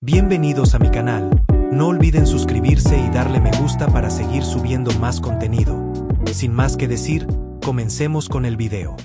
Bienvenidos a mi canal, no olviden suscribirse y darle me gusta para seguir subiendo más contenido. Sin más que decir, comencemos con el video.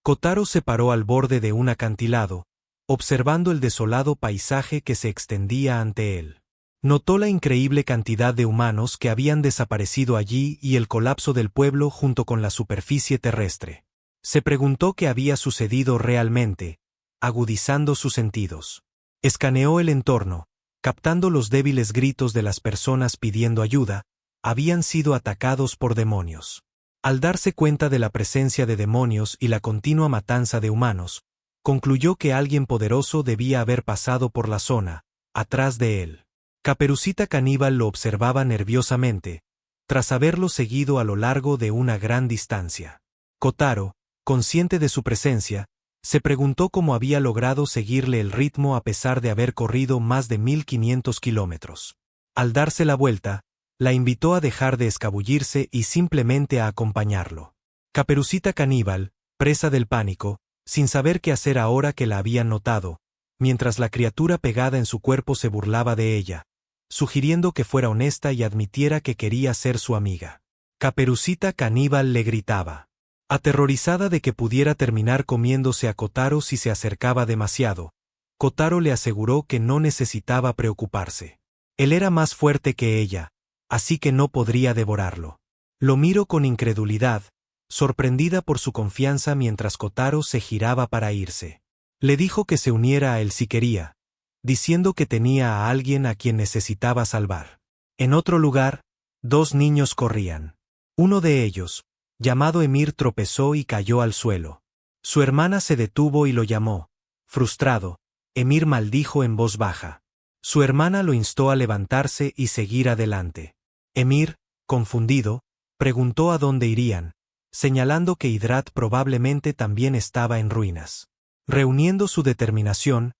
Kotaro se paró al borde de un acantilado, observando el desolado paisaje que se extendía ante él. Notó la increíble cantidad de humanos que habían desaparecido allí y el colapso del pueblo junto con la superficie terrestre. Se preguntó qué había sucedido realmente, agudizando sus sentidos. Escaneó el entorno, captando los débiles gritos de las personas pidiendo ayuda. Habían sido atacados por demonios. Al darse cuenta de la presencia de demonios y la continua matanza de humanos, concluyó que alguien poderoso debía haber pasado por la zona, atrás de él. Caperucita Caníbal lo observaba nerviosamente, tras haberlo seguido a lo largo de una gran distancia. Kotaro, consciente de su presencia, se preguntó cómo había logrado seguirle el ritmo a pesar de haber corrido más de 1500 kilómetros. Al darse la vuelta, la invitó a dejar de escabullirse y simplemente a acompañarlo. Caperucita Caníbal, presa del pánico, sin saber qué hacer ahora que la habían notado, mientras la criatura pegada en su cuerpo se burlaba de ella, sugiriendo que fuera honesta y admitiera que quería ser su amiga. Caperucita Caníbal le gritaba. Aterrorizada de que pudiera terminar comiéndose a Kotaro si se acercaba demasiado, Kotaro le aseguró que no necesitaba preocuparse. Él era más fuerte que ella, así que no podría devorarlo. Lo miró con incredulidad, sorprendida por su confianza mientras Kotaro se giraba para irse. Le dijo que se uniera a él si quería, diciendo que tenía a alguien a quien necesitaba salvar. En otro lugar, dos niños corrían. Uno de ellos, llamado Emir, tropezó y cayó al suelo. Su hermana se detuvo y lo llamó. Frustrado, Emir maldijo en voz baja. Su hermana lo instó a levantarse y seguir adelante. Emir, confundido, preguntó a dónde irían, señalando que Hidrat probablemente también estaba en ruinas. Reuniendo su determinación,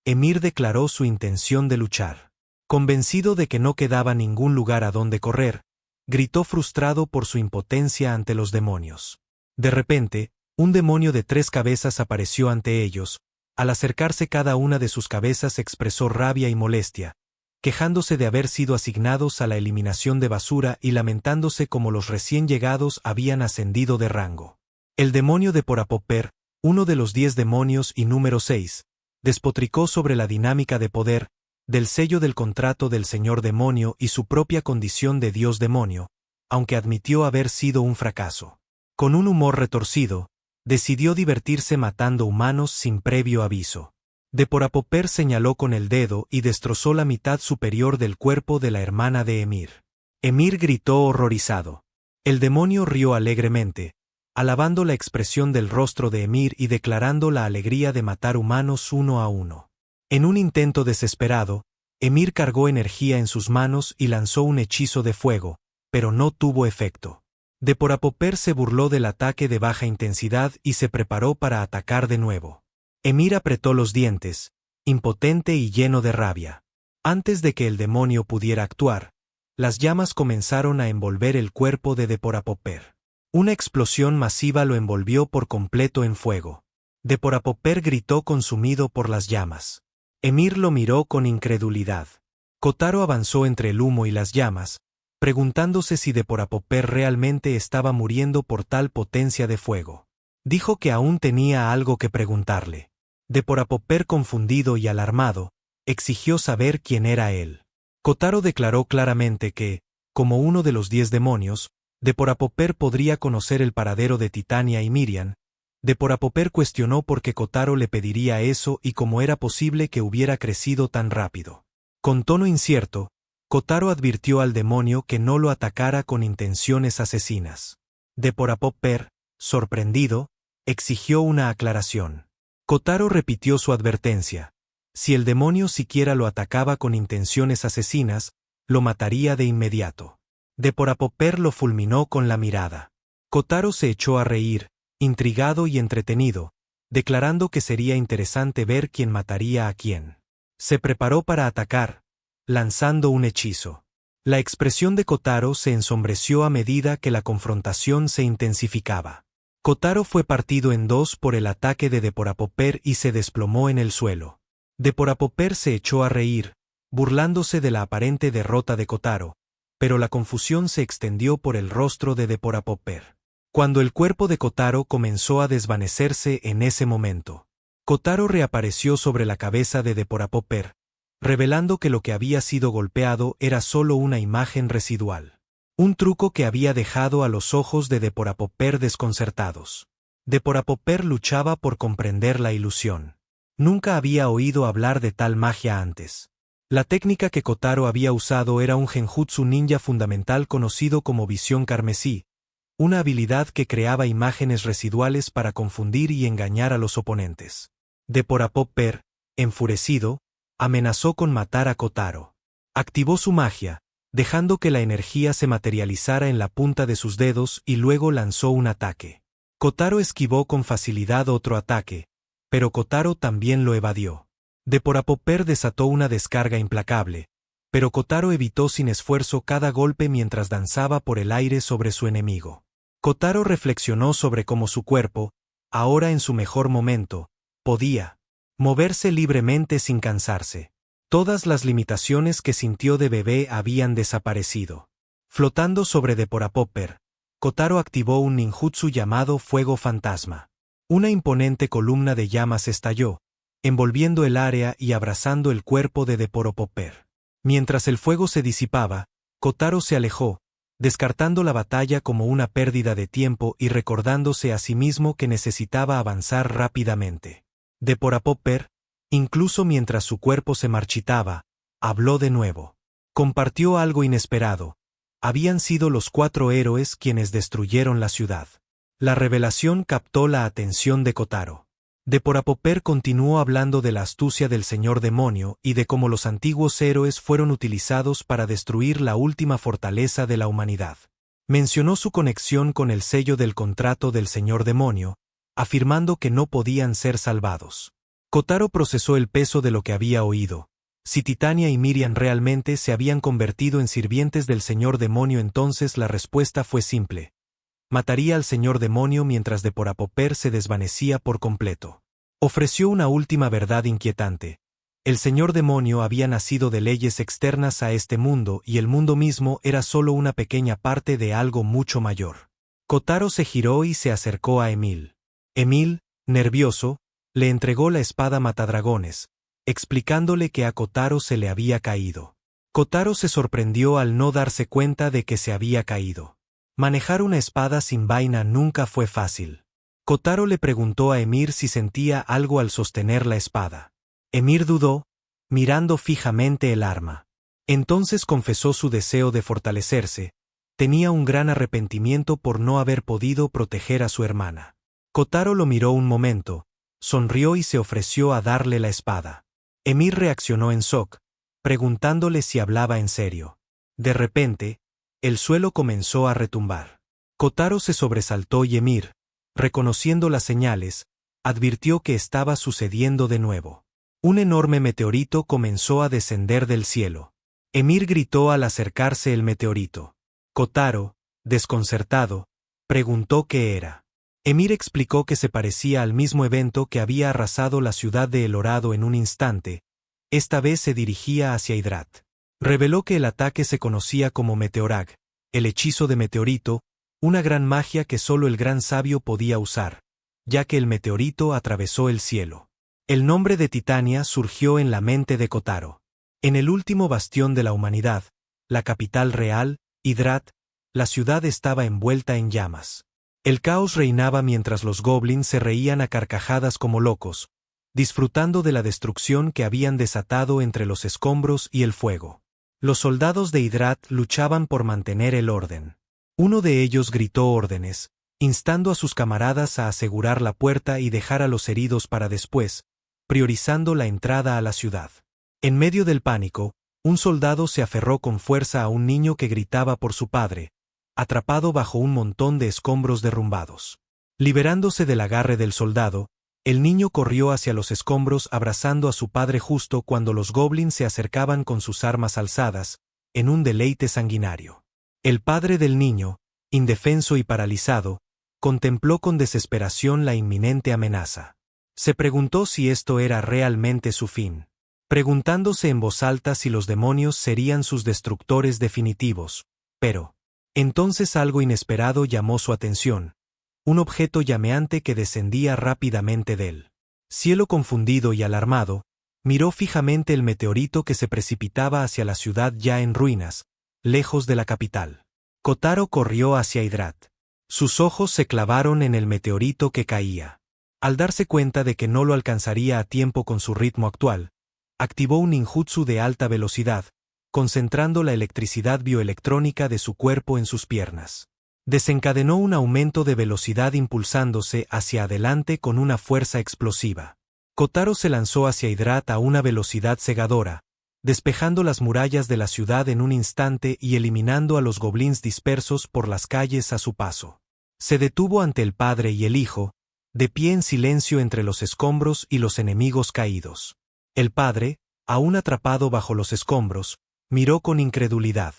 Emir declaró su intención de luchar. Convencido de que no quedaba ningún lugar a donde correr, gritó frustrado por su impotencia ante los demonios. De repente, un demonio de 3 cabezas apareció ante ellos. Al acercarse cada una de sus cabezas expresó rabia y molestia, quejándose de haber sido asignados a la eliminación de basura y lamentándose como los recién llegados habían ascendido de rango. El demonio de Porapopper, uno de los 10 demonios y número 6, despotricó sobre la dinámica de poder, del sello del contrato del señor demonio y su propia condición de dios demonio, aunque admitió haber sido un fracaso. Con un humor retorcido, decidió divertirse matando humanos sin previo aviso. De Porapopper señaló con el dedo y destrozó la mitad superior del cuerpo de la hermana de Emir. Emir gritó horrorizado. El demonio rió alegremente, alabando la expresión del rostro de Emir y declarando la alegría de matar humanos uno a uno. En un intento desesperado, Emir cargó energía en sus manos y lanzó un hechizo de fuego, pero no tuvo efecto. De Porapopper se burló del ataque de baja intensidad y se preparó para atacar de nuevo. Emir apretó los dientes, impotente y lleno de rabia. Antes de que el demonio pudiera actuar, las llamas comenzaron a envolver el cuerpo de Porapopper. Una explosión masiva lo envolvió por completo en fuego. De Porapopper gritó consumido por las llamas. Emir lo miró con incredulidad. Kotaro avanzó entre el humo y las llamas, preguntándose si de Porapopper realmente estaba muriendo por tal potencia de fuego. Dijo que aún tenía algo que preguntarle. De Porapopper, confundido y alarmado, exigió saber quién era él. Kotaro declaró claramente que, como uno de los 10 demonios, de Porapopper podría conocer el paradero de Titania y Miriam. De Porapopper cuestionó por qué Kotaro le pediría eso y cómo era posible que hubiera crecido tan rápido. Con tono incierto, Kotaro advirtió al demonio que no lo atacara con intenciones asesinas. De Porapopper, sorprendido, exigió una aclaración. Kotaro repitió su advertencia. Si el demonio siquiera lo atacaba con intenciones asesinas, lo mataría de inmediato. De Porapopper lo fulminó con la mirada. Kotaro se echó a reír, intrigado y entretenido, declarando que sería interesante ver quién mataría a quién. Se preparó para atacar, lanzando un hechizo. La expresión de Kotaro se ensombreció a medida que la confrontación se intensificaba. Kotaro fue partido en dos por el ataque de Porapopper y se desplomó en el suelo. Deporapopper se echó a reír, burlándose de la aparente derrota de Kotaro, pero la confusión se extendió por el rostro de Deporapopper. Cuando el cuerpo de Kotaro comenzó a desvanecerse en ese momento, Kotaro reapareció sobre la cabeza de Deporapopper, revelando que lo que había sido golpeado era solo una imagen residual. Un truco que había dejado a los ojos de Deporapopper desconcertados. Deporapopper luchaba por comprender la ilusión. Nunca había oído hablar de tal magia antes. La técnica que Kotaro había usado era un genjutsu ninja fundamental conocido como visión carmesí, una habilidad que creaba imágenes residuales para confundir y engañar a los oponentes. Deporapopper, enfurecido, amenazó con matar a Kotaro. Activó su magia, dejando que la energía se materializara en la punta de sus dedos y luego lanzó un ataque. Kotaro esquivó con facilidad otro ataque, pero Kotaro también lo evadió. Deporapopper desató una descarga implacable, pero Kotaro evitó sin esfuerzo cada golpe mientras danzaba por el aire sobre su enemigo. Kotaro reflexionó sobre cómo su cuerpo, ahora en su mejor momento, podía moverse libremente sin cansarse. Todas las limitaciones que sintió de bebé habían desaparecido. Flotando sobre Deporapopper, Kotaro activó un ninjutsu llamado Fuego Fantasma. Una imponente columna de llamas estalló, envolviendo el área y abrazando el cuerpo de Deporapopper. Mientras el fuego se disipaba, Kotaro se alejó, descartando la batalla como una pérdida de tiempo y recordándose a sí mismo que necesitaba avanzar rápidamente. Deporapopper, incluso mientras su cuerpo se marchitaba, habló de nuevo. Compartió algo inesperado. Habían sido los 4 héroes quienes destruyeron la ciudad. La revelación captó la atención de Kotaro. Deporapopper continuó hablando de la astucia del señor demonio y de cómo los antiguos héroes fueron utilizados para destruir la última fortaleza de la humanidad. Mencionó su conexión con el sello del contrato del señor demonio, afirmando que no podían ser salvados. Kotaro procesó el peso de lo que había oído. Si Titania y Miriam realmente se habían convertido en sirvientes del señor demonio, entonces la respuesta fue simple. Mataría al señor demonio mientras Deporapopper se desvanecía por completo. Ofreció una última verdad inquietante. El señor demonio había nacido de leyes externas a este mundo y el mundo mismo era solo una pequeña parte de algo mucho mayor. Kotaro se giró y se acercó a Emil. Emil, nervioso, le entregó la espada matadragones, explicándole que a Kotaro se le había caído. Kotaro se sorprendió al no darse cuenta de que se había caído. Manejar una espada sin vaina nunca fue fácil. Kotaro le preguntó a Emir si sentía algo al sostener la espada. Emir dudó, mirando fijamente el arma. Entonces confesó su deseo de fortalecerse. Tenía un gran arrepentimiento por no haber podido proteger a su hermana. Kotaro lo miró un momento, sonrió y se ofreció a darle la espada. Emir reaccionó en shock, preguntándole si hablaba en serio. De repente, el suelo comenzó a retumbar. Kotaro se sobresaltó y Emir, reconociendo las señales, advirtió que estaba sucediendo de nuevo. Un enorme meteorito comenzó a descender del cielo. Emir gritó al acercarse el meteorito. Kotaro, desconcertado, preguntó qué era. Emir explicó que se parecía al mismo evento que había arrasado la ciudad de El Horado en un instante. Esta vez se dirigía hacia Hydrat. Reveló que el ataque se conocía como Meteorag, el hechizo de meteorito, una gran magia que solo el gran sabio podía usar, ya que el meteorito atravesó el cielo. El nombre de Titania surgió en la mente de Kotaro. En el último bastión de la humanidad, la capital real, Hydrat, la ciudad estaba envuelta en llamas. El caos reinaba mientras los goblins se reían a carcajadas como locos, disfrutando de la destrucción que habían desatado entre los escombros y el fuego. Los soldados de Hydrat luchaban por mantener el orden. Uno de ellos gritó órdenes, instando a sus camaradas a asegurar la puerta y dejar a los heridos para después, priorizando la entrada a la ciudad. En medio del pánico, un soldado se aferró con fuerza a un niño que gritaba por su padre, atrapado bajo un montón de escombros derrumbados. Liberándose del agarre del soldado, el niño corrió hacia los escombros abrazando a su padre justo cuando los goblins se acercaban con sus armas alzadas, en un deleite sanguinario. El padre del niño, indefenso y paralizado, contempló con desesperación la inminente amenaza. Se preguntó si esto era realmente su fin. preguntándose en voz alta si los demonios serían sus destructores definitivos. Pero entonces algo inesperado llamó su atención, un objeto llameante que descendía rápidamente del cielo. Confundido y alarmado, miró fijamente el meteorito que se precipitaba hacia la ciudad ya en ruinas, lejos de la capital. Kotaro corrió hacia Hydrat. Sus ojos se clavaron en el meteorito que caía. Al darse cuenta de que no lo alcanzaría a tiempo con su ritmo actual, activó un ninjutsu de alta velocidad, concentrando la electricidad bioelectrónica de su cuerpo en sus piernas. Desencadenó un aumento de velocidad impulsándose hacia adelante con una fuerza explosiva. Kotaro se lanzó hacia Hydrat a una velocidad cegadora, despejando las murallas de la ciudad en un instante y eliminando a los goblins dispersos por las calles a su paso. Se detuvo ante el padre y el hijo, de pie en silencio entre los escombros y los enemigos caídos. El padre, aún atrapado bajo los escombros, miró con incredulidad.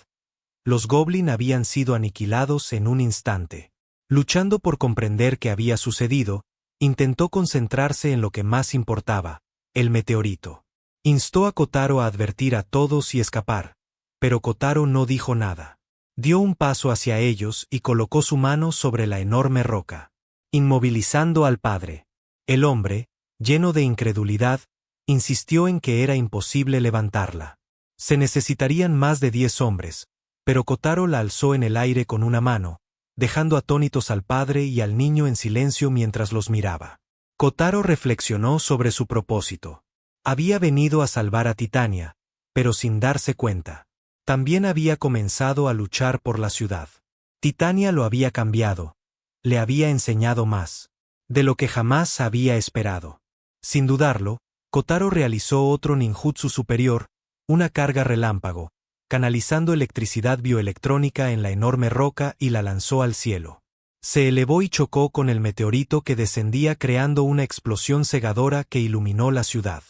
Los goblins habían sido aniquilados en un instante. Luchando por comprender qué había sucedido, intentó concentrarse en lo que más importaba, el meteorito. Instó a Kotaro a advertir a todos y escapar, pero Kotaro no dijo nada. Dio un paso hacia ellos y colocó su mano sobre la enorme roca, inmovilizando al padre. El hombre, lleno de incredulidad, insistió en que era imposible levantarla. Se necesitarían más de 10 hombres, pero Kotaro la alzó en el aire con una mano, dejando atónitos al padre y al niño en silencio mientras los miraba. Kotaro reflexionó sobre su propósito. Había venido a salvar a Titania, pero sin darse cuenta. También había comenzado a luchar por la ciudad. Titania lo había cambiado, le había enseñado más, de lo que jamás había esperado. Sin dudarlo, Kotaro realizó otro ninjutsu superior, una carga relámpago, canalizando electricidad bioelectrónica en la enorme roca y la lanzó al cielo. Se elevó y chocó con el meteorito que descendía creando una explosión cegadora que iluminó la ciudad.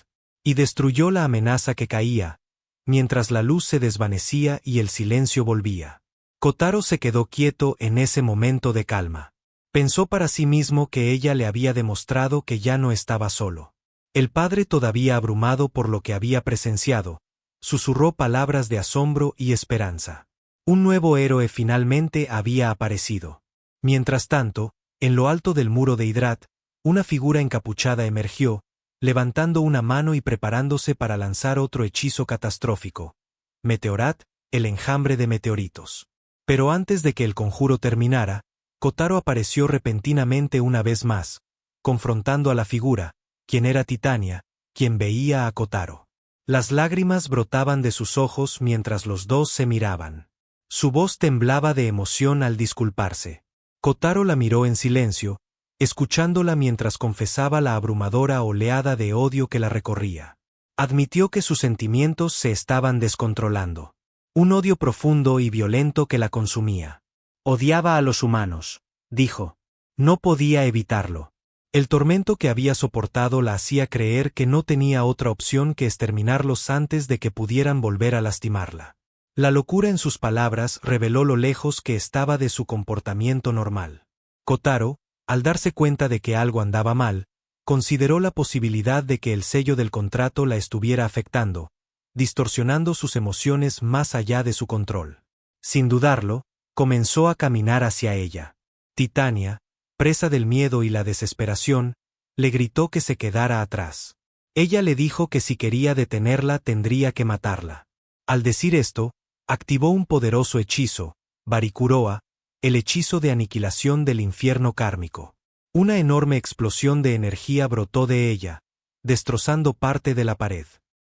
Y destruyó la amenaza que caía, mientras la luz se desvanecía y el silencio volvía. Kotaro se quedó quieto en ese momento de calma. Pensó para sí mismo que ella le había demostrado que ya no estaba solo. El padre, todavía abrumado por lo que había presenciado, susurró palabras de asombro y esperanza. Un nuevo héroe finalmente había aparecido. Mientras tanto, en lo alto del muro de Hydrat, una figura encapuchada emergió, levantando una mano y preparándose para lanzar otro hechizo catastrófico. Meteorat, el enjambre de meteoritos. Pero antes de que el conjuro terminara, Kotaro apareció repentinamente una vez más, confrontando a la figura, quien era Titania, quien veía a Kotaro. Las lágrimas brotaban de sus ojos mientras los dos se miraban. Su voz temblaba de emoción al disculparse. Kotaro la miró en silencio, escuchándola mientras confesaba la abrumadora oleada de odio que la recorría. Admitió que sus sentimientos se estaban descontrolando. Un odio profundo y violento que la consumía. Odiaba a los humanos, dijo. No podía evitarlo. El tormento que había soportado la hacía creer que no tenía otra opción que exterminarlos antes de que pudieran volver a lastimarla. La locura en sus palabras reveló lo lejos que estaba de su comportamiento normal. Kotaro, al darse cuenta de que algo andaba mal, consideró la posibilidad de que el sello del contrato la estuviera afectando, distorsionando sus emociones más allá de su control. Sin dudarlo, comenzó a caminar hacia ella. Titania, presa del miedo y la desesperación, le gritó que se quedara atrás. Ella le dijo que si quería detenerla tendría que matarla. Al decir esto, activó un poderoso hechizo, Barikuroa, el hechizo de aniquilación del infierno kármico. Una enorme explosión de energía brotó de ella, destrozando parte de la pared.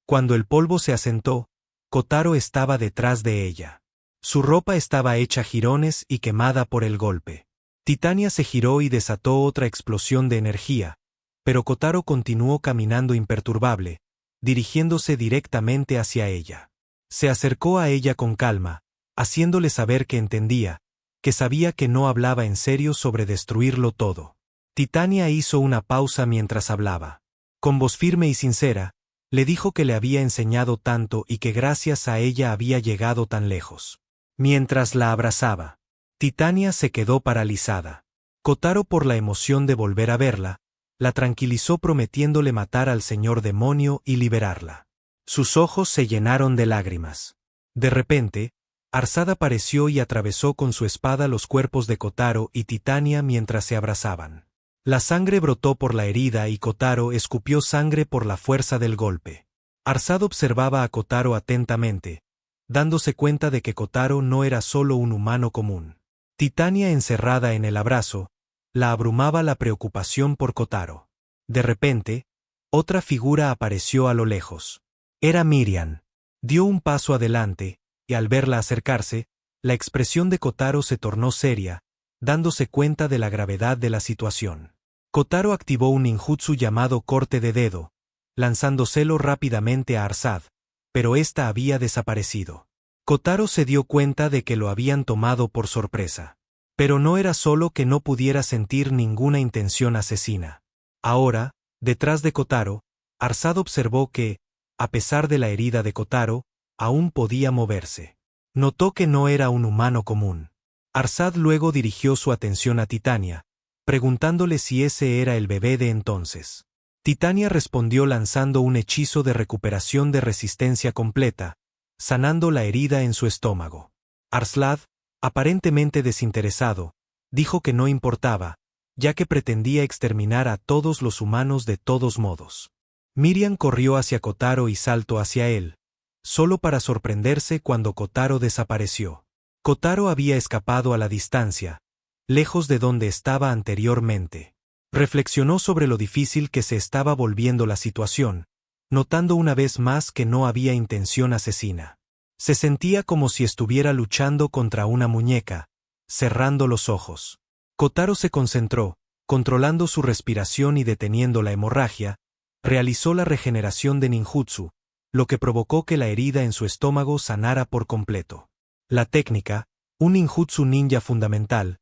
Cuando el polvo se asentó, Kotaro estaba detrás de ella. Su ropa estaba hecha jirones y quemada por el golpe. Titania se giró y desató otra explosión de energía, pero Kotaro continuó caminando imperturbable, dirigiéndose directamente hacia ella. Se acercó a ella con calma, haciéndole saber que entendía, que sabía que no hablaba en serio sobre destruirlo todo. Titania hizo una pausa mientras hablaba. Con voz firme y sincera, le dijo que le había enseñado tanto y que gracias a ella había llegado tan lejos. Mientras la abrazaba, Titania se quedó paralizada. Kotaro, por la emoción de volver a verla, la tranquilizó prometiéndole matar al señor demonio y liberarla. Sus ojos se llenaron de lágrimas. De repente, Arsad apareció y atravesó con su espada los cuerpos de Kotaro y Titania mientras se abrazaban. La sangre brotó por la herida y Kotaro escupió sangre por la fuerza del golpe. Arsad observaba a Kotaro atentamente, dándose cuenta de que Kotaro no era solo un humano común. Titania, encerrada en el abrazo, la abrumaba la preocupación por Kotaro. De repente, otra figura apareció a lo lejos. Era Miriam. Dio un paso adelante, y al verla acercarse, la expresión de Kotaro se tornó seria, dándose cuenta de la gravedad de la situación. Kotaro activó un ninjutsu llamado corte de dedo, lanzándoselo rápidamente a Arsad, pero ésta había desaparecido. Kotaro se dio cuenta de que lo habían tomado por sorpresa. Pero no era solo que no pudiera sentir ninguna intención asesina. Ahora, detrás de Kotaro, Arsad observó que, a pesar de la herida de Kotaro, aún podía moverse. Notó que no era un humano común. Arsad luego dirigió su atención a Titania, preguntándole si ese era el bebé de entonces. Titania respondió lanzando un hechizo de recuperación de resistencia completa, sanando la herida en su estómago. Arsad, aparentemente desinteresado, dijo que no importaba, ya que pretendía exterminar a todos los humanos de todos modos. Miriam corrió hacia Kotaro y saltó hacia él, solo para sorprenderse cuando Kotaro desapareció. Kotaro había escapado a la distancia, lejos de donde estaba anteriormente. Reflexionó sobre lo difícil que se estaba volviendo la situación, notando una vez más que no había intención asesina. Se sentía como si estuviera luchando contra una muñeca, cerrando los ojos. Kotaro se concentró, controlando su respiración y deteniendo la hemorragia, realizó la regeneración de ninjutsu, lo que provocó que la herida en su estómago sanara por completo. La técnica, un ninjutsu ninja fundamental,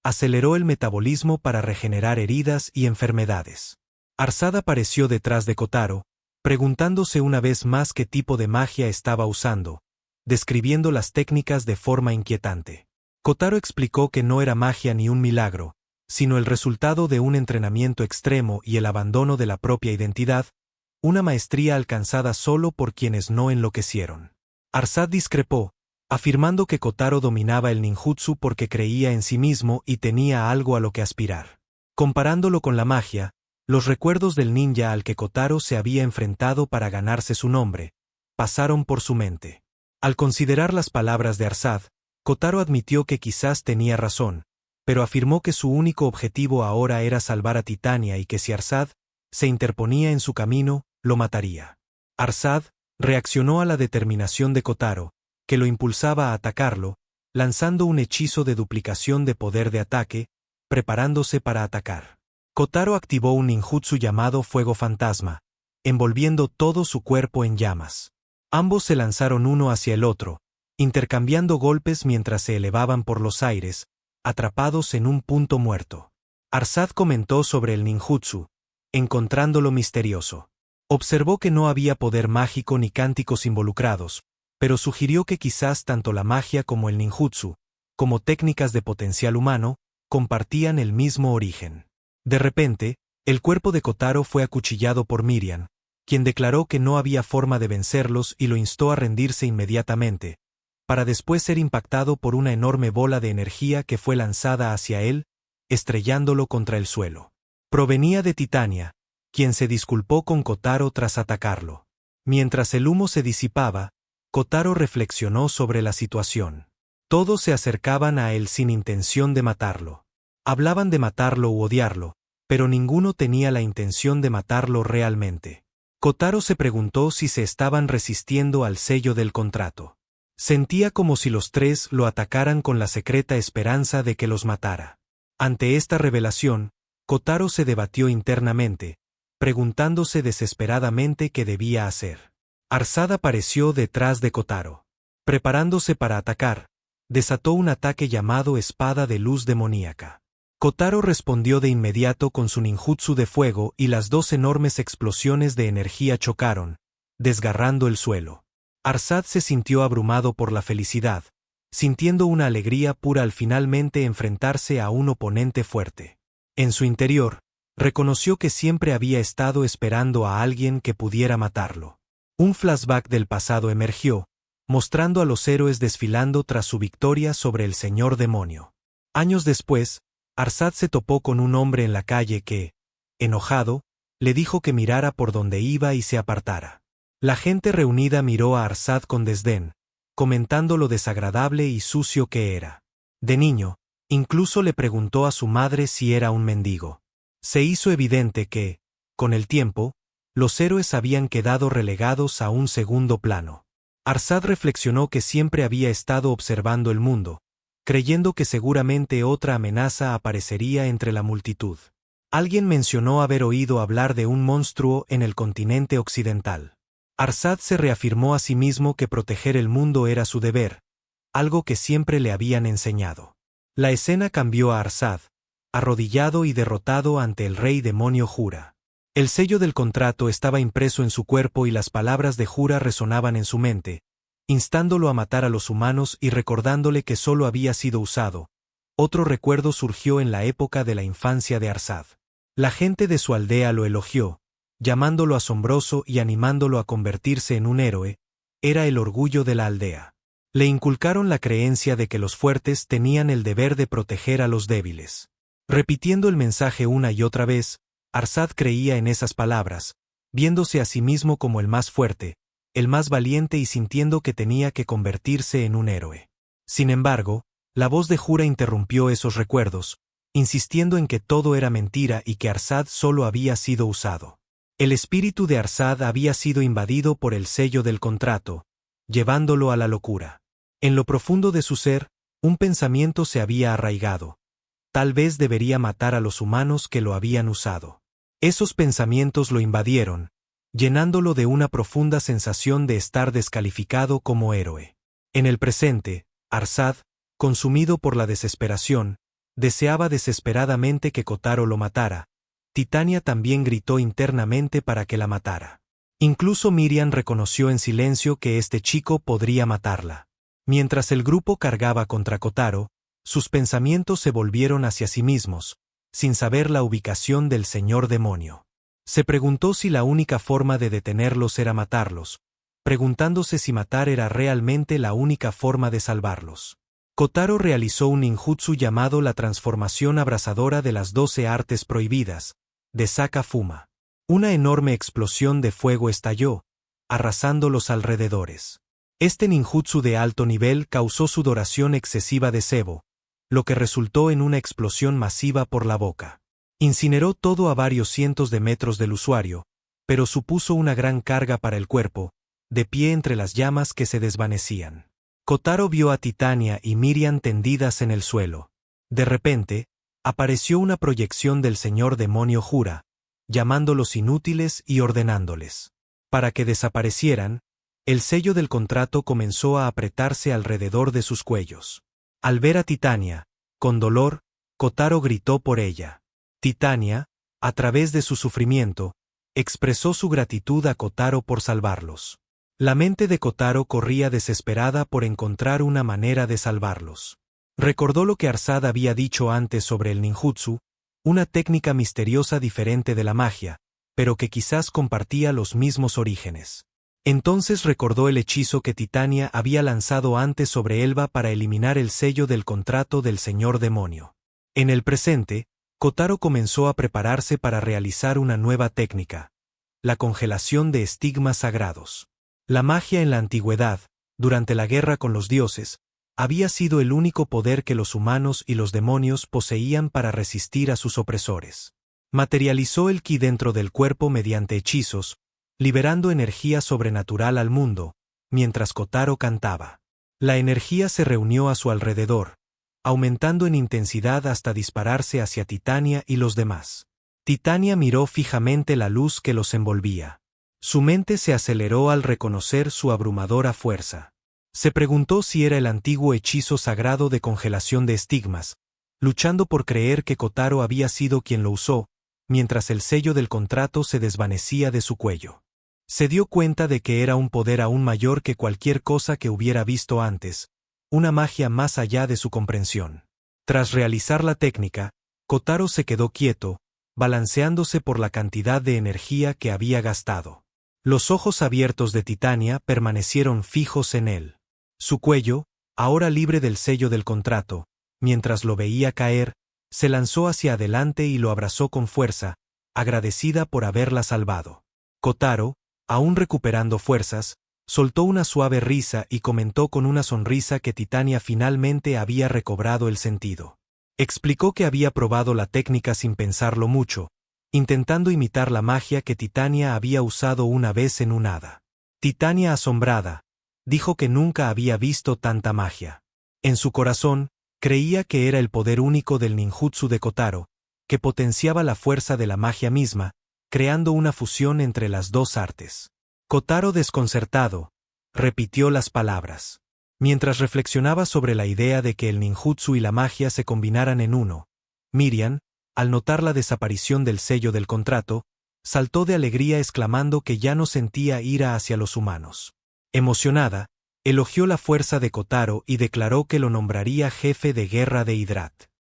aceleró el metabolismo para regenerar heridas y enfermedades. Arsad apareció detrás de Kotaro, preguntándose una vez más qué tipo de magia estaba usando, describiendo las técnicas de forma inquietante. Kotaro explicó que no era magia ni un milagro, sino el resultado de un entrenamiento extremo y el abandono de la propia identidad, una maestría alcanzada solo por quienes no enloquecieron. Arsad discrepó, afirmando que Kotaro dominaba el ninjutsu porque creía en sí mismo y tenía algo a lo que aspirar. Comparándolo con la magia, los recuerdos del ninja al que Kotaro se había enfrentado para ganarse su nombre, pasaron por su mente. Al considerar las palabras de Arsad, Kotaro admitió que quizás tenía razón, pero afirmó que su único objetivo ahora era salvar a Titania y que si Arsad se interponía en su camino, lo mataría. Arsad reaccionó a la determinación de Kotaro, que lo impulsaba a atacarlo, lanzando un hechizo de duplicación de poder de ataque, preparándose para atacar. Kotaro activó un ninjutsu llamado Fuego Fantasma, envolviendo todo su cuerpo en llamas. Ambos se lanzaron uno hacia el otro, intercambiando golpes mientras se elevaban por los aires, atrapados en un punto muerto. Arsad comentó sobre el ninjutsu, encontrándolo misterioso. Observó que no había poder mágico ni cánticos involucrados, pero sugirió que quizás tanto la magia como el ninjutsu, como técnicas de potencial humano, compartían el mismo origen. De repente, el cuerpo de Kotaro fue acuchillado por Miriam, quien declaró que no había forma de vencerlos y lo instó a rendirse inmediatamente, para después ser impactado por una enorme bola de energía que fue lanzada hacia él, estrellándolo contra el suelo. Provenía de Titania, quien se disculpó con Kotaro tras atacarlo. Mientras el humo se disipaba, Kotaro reflexionó sobre la situación. Todos se acercaban a él sin intención de matarlo. Hablaban de matarlo u odiarlo, pero ninguno tenía la intención de matarlo realmente. Kotaro se preguntó si se estaban resistiendo al sello del contrato. Sentía como si los tres lo atacaran con la secreta esperanza de que los matara. Ante esta revelación, Kotaro se debatió internamente, preguntándose desesperadamente qué debía hacer. Arsad apareció detrás de Kotaro. Preparándose para atacar, desató un ataque llamado Espada de Luz Demoníaca. Kotaro respondió de inmediato con su ninjutsu de fuego y las dos enormes explosiones de energía chocaron, desgarrando el suelo. Arsad se sintió abrumado por la felicidad, sintiendo una alegría pura al finalmente enfrentarse a un oponente fuerte. En su interior, reconoció que siempre había estado esperando a alguien que pudiera matarlo. Un flashback del pasado emergió, mostrando a los héroes desfilando tras su victoria sobre el señor demonio. Años después, Arsad se topó con un hombre en la calle que, enojado, le dijo que mirara por donde iba y se apartara. La gente reunida miró a Arsad con desdén, comentando lo desagradable y sucio que era. De niño, incluso le preguntó a su madre si era un mendigo. Se hizo evidente que, con el tiempo, los héroes habían quedado relegados a un segundo plano. Arsad reflexionó que siempre había estado observando el mundo, creyendo que seguramente otra amenaza aparecería entre la multitud. Alguien mencionó haber oído hablar de un monstruo en el continente occidental. Arsad se reafirmó a sí mismo que proteger el mundo era su deber, algo que siempre le habían enseñado. La escena cambió a Arsad, arrodillado y derrotado ante el rey demonio Jura. El sello del contrato estaba impreso en su cuerpo y las palabras de Jura resonaban en su mente, instándolo a matar a los humanos y recordándole que solo había sido usado. Otro recuerdo surgió en la época de la infancia de Arsad. La gente de su aldea lo elogió, llamándolo asombroso y animándolo a convertirse en un héroe. Era el orgullo de la aldea. Le inculcaron la creencia de que los fuertes tenían el deber de proteger a los débiles. Repitiendo el mensaje una y otra vez, Arsad creía en esas palabras, viéndose a sí mismo como el más fuerte, el más valiente y sintiendo que tenía que convertirse en un héroe. Sin embargo, la voz de Jura interrumpió esos recuerdos, insistiendo en que todo era mentira y que Arsad solo había sido usado. El espíritu de Arsad había sido invadido por el sello del contrato, llevándolo a la locura. En lo profundo de su ser, un pensamiento se había arraigado. Tal vez debería matar a los humanos que lo habían usado. Esos pensamientos lo invadieron, llenándolo de una profunda sensación de estar descalificado como héroe. En el presente, Arsad, consumido por la desesperación, deseaba desesperadamente que Kotaro lo matara. Titania también gritó internamente para que la matara. Incluso Miriam reconoció en silencio que este chico podría matarla. Mientras el grupo cargaba contra Kotaro, sus pensamientos se volvieron hacia sí mismos, sin saber la ubicación del señor demonio. Se preguntó si la única forma de detenerlos era matarlos, preguntándose si matar era realmente la única forma de salvarlos. Kotaro realizó un ninjutsu llamado la transformación abrasadora de las 12 artes prohibidas, de Saka Fuma. Una enorme explosión de fuego estalló, arrasando los alrededores. Este ninjutsu de alto nivel causó sudoración excesiva de sebo, lo que resultó en una explosión masiva por la boca. Incineró todo a varios cientos de metros del usuario, pero supuso una gran carga para el cuerpo, de pie entre las llamas que se desvanecían. Kotaro vio a Titania y Miriam tendidas en el suelo. De repente, apareció una proyección del señor demonio Jura, llamándolos inútiles y ordenándoles. Para que desaparecieran, el sello del contrato comenzó a apretarse alrededor de sus cuellos. Al ver a Titania, con dolor, Kotaro gritó por ella. Titania, a través de su sufrimiento, expresó su gratitud a Kotaro por salvarlos. La mente de Kotaro corría desesperada por encontrar una manera de salvarlos. Recordó lo que Arsad había dicho antes sobre el ninjutsu, una técnica misteriosa diferente de la magia, pero que quizás compartía los mismos orígenes. Entonces recordó el hechizo que Titania había lanzado antes sobre Elba para eliminar el sello del contrato del señor demonio. En el presente, Kotaro comenzó a prepararse para realizar una nueva técnica, la congelación de estigmas sagrados. La magia en la antigüedad, durante la guerra con los dioses, había sido el único poder que los humanos y los demonios poseían para resistir a sus opresores. Materializó el ki dentro del cuerpo mediante hechizos, liberando energía sobrenatural al mundo, mientras Kotaro cantaba. La energía se reunió a su alrededor, aumentando en intensidad hasta dispararse hacia Titania y los demás. Titania miró fijamente la luz que los envolvía. Su mente se aceleró al reconocer su abrumadora fuerza. Se preguntó si era el antiguo hechizo sagrado de congelación de estigmas, luchando por creer que Kotaro había sido quien lo usó, mientras el sello del contrato se desvanecía de su cuello. Se dio cuenta de que era un poder aún mayor que cualquier cosa que hubiera visto antes, una magia más allá de su comprensión. Tras realizar la técnica, Kotaro se quedó quieto, balanceándose por la cantidad de energía que había gastado. Los ojos abiertos de Titania permanecieron fijos en él. Su cuello, ahora libre del sello del contrato, mientras lo veía caer, se lanzó hacia adelante y lo abrazó con fuerza, agradecida por haberla salvado. Kotaro, aún recuperando fuerzas, soltó una suave risa y comentó con una sonrisa que Titania finalmente había recobrado el sentido. Explicó que había probado la técnica sin pensarlo mucho, intentando imitar la magia que Titania había usado una vez en un hada. Titania, asombrada, dijo que nunca había visto tanta magia. En su corazón, creía que era el poder único del ninjutsu de Kotaro, que potenciaba la fuerza de la magia misma, creando una fusión entre las dos artes. Kotaro, desconcertado, repitió las palabras. Mientras reflexionaba sobre la idea de que el ninjutsu y la magia se combinaran en uno, Miriam, al notar la desaparición del sello del contrato, saltó de alegría exclamando que ya no sentía ira hacia los humanos. Emocionada, elogió la fuerza de Kotaro y declaró que lo nombraría jefe de guerra de Hydrat.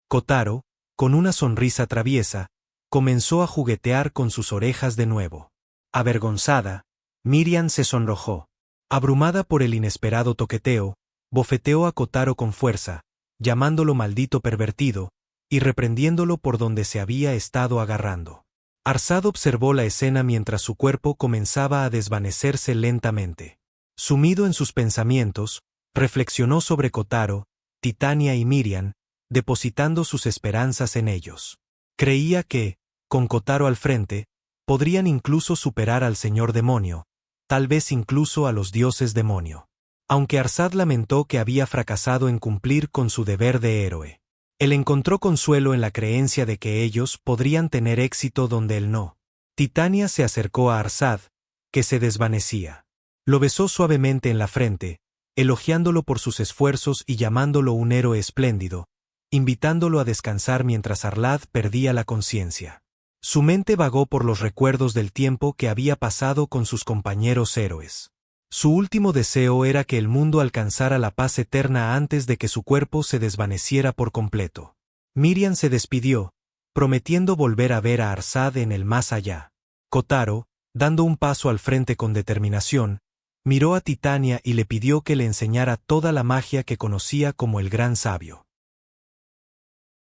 Kotaro, con una sonrisa traviesa, comenzó a juguetear con sus orejas de nuevo. Avergonzada, Miriam se sonrojó. Abrumada por el inesperado toqueteo, bofeteó a Kotaro con fuerza, llamándolo maldito pervertido, y reprendiéndolo por donde se había estado agarrando. Arsad observó la escena mientras su cuerpo comenzaba a desvanecerse lentamente. Sumido en sus pensamientos, reflexionó sobre Kotaro, Titania y Miriam, depositando sus esperanzas en ellos. Creía que, con Kotaro al frente, podrían incluso superar al señor demonio, tal vez incluso a los dioses demonio. Aunque Arsad lamentó que había fracasado en cumplir con su deber de héroe. Él encontró consuelo en la creencia de que ellos podrían tener éxito donde él no. Titania se acercó a Arsad, que se desvanecía. Lo besó suavemente en la frente, elogiándolo por sus esfuerzos y llamándolo un héroe espléndido, invitándolo a descansar mientras Arlad perdía la conciencia. Su mente vagó por los recuerdos del tiempo que había pasado con sus compañeros héroes. Su último deseo era que el mundo alcanzara la paz eterna antes de que su cuerpo se desvaneciera por completo. Miriam se despidió, prometiendo volver a ver a Arsad en el más allá. Kotaro, dando un paso al frente con determinación, miró a Titania y le pidió que le enseñara toda la magia que conocía como el gran sabio.